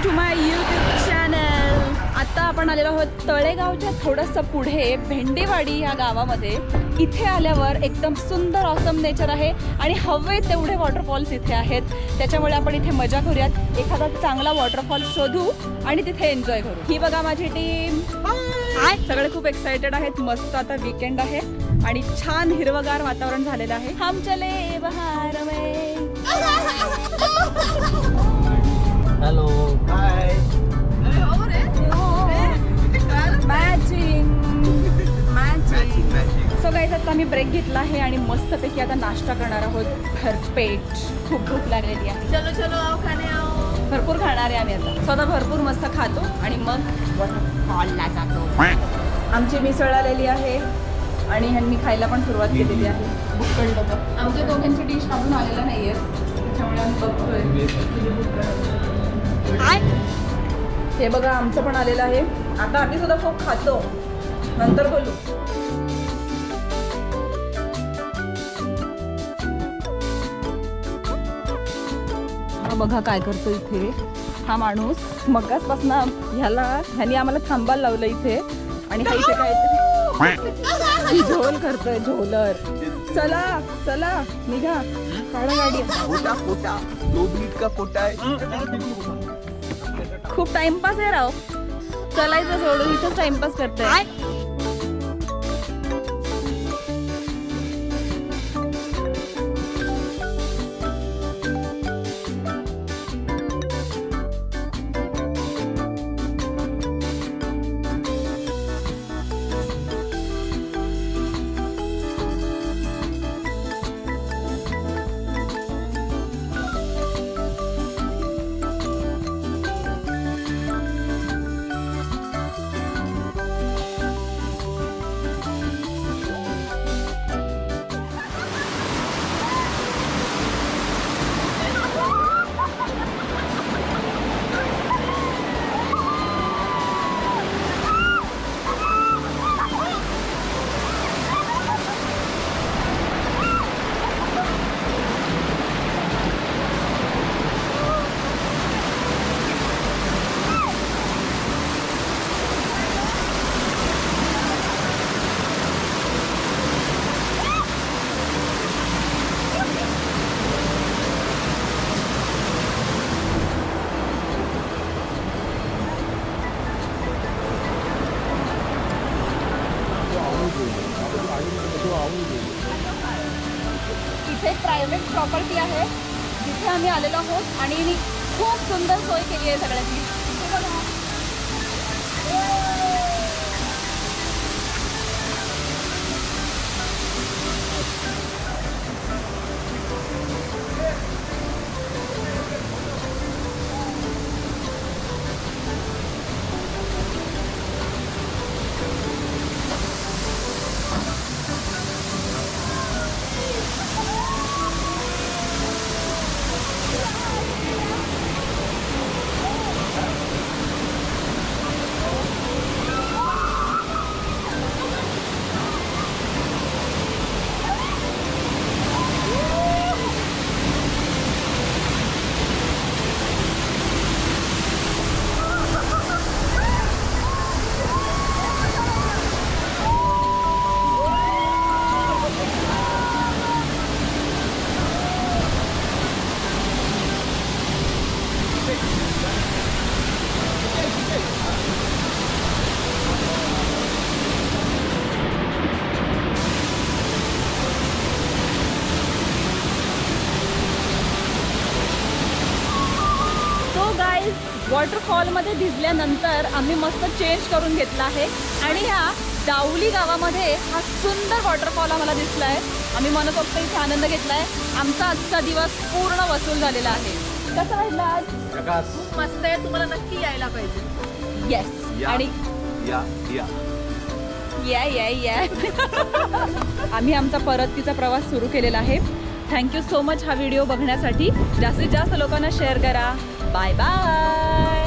To my YouTube channel. आता आपण आलेलो आहोत तळेगावच्या थोडंसं पुढे भेंडेवाडी या गावामध्ये। इथे आल्यावर एकदम सुंदर ऑसम नेचर आहे आणि हवे तेवढे वॉटरफॉल्स इथे आहेत, त्याच्यामुळे आपण इथे मजा करूयात, एखादा चांगला वॉटरफॉल शोधू आणि तिथे एन्जॉय करू। ही बघा माझी टीम, सगळे खूप एक्साइटेड आहेत। मस्त आता वीकेंड आहे आणि छान हिरवगार वातावरण झालेलं आहे। हम चले बहार में। हेलो हाय सो गाइस आता आम्ही ब्रेक घेतला आहे आणि मस्तपैकी आता नाश्ता करणार आहोत भरपेट। खूप भूक लागलेली आहे। चलो चलो आओ खाने आओ। भरपूर खाणार आहे आम्ही आता। स्वतः भरपूर मस्त खातो आणि मग वॉटरफॉलला जातो। आमची मिसळ आलेली आहे आणि ह्यांनी खायला पण सुरुवात केलेली आहे। बुक्कड डबा आमच्या दोघांची डिश अजून आलेला नाहीये, त्याच्यामुळे आम्ही बघतोय। हे बघा आमचं पण आलेलं आहे। आता आम्ही सुद्धा खूप खातो, नंतर बोलू। बघा काय करतो इथे हा माणूस। मगाचपासून ह्यानी आम्हाला थांबायला लावलं इथे आणि हा इथे काहीतरी झोल करतोय, झोलर। चला चला निघा, काढा गाडी। फोटा फोटा 2 मिनिट का फोटा है। खूप टाइमपास आहे राव, चलायचं सोडून इथं टाइमपास करतोय। इथे प्रायव्हेट प्रॉपर्टी आहे जिथे आम्ही आलेलो आहोत आणि खूप सुंदर सोय केली आहे सगळ्यांची। वॉटरफॉल मध्ये भिजल्यानंतर आम्ही मस्त चेंज करून घेतला आहे आणि ह्या डावली गावामध्ये हा सुंदर वॉटरफॉल आम्हाला दिसलाय। आम्ही मनसोक्त इथे आनंद घेतलाय। आमचा आजचा दिवस पूर्ण वसूल झालेला आहे। कसं वाटलं आज? खूप मस्त आहे, तुम्हाला नक्की यायला पाहिजे। येस आणि या या या या या आम्ही आमचा परतीचा प्रवास सुरू केलेला आहे। थँक्यू सो मच हा व्हिडिओ बघण्यासाठी। जास्तीत जास्त लोकांना शेअर करा। Bye bye.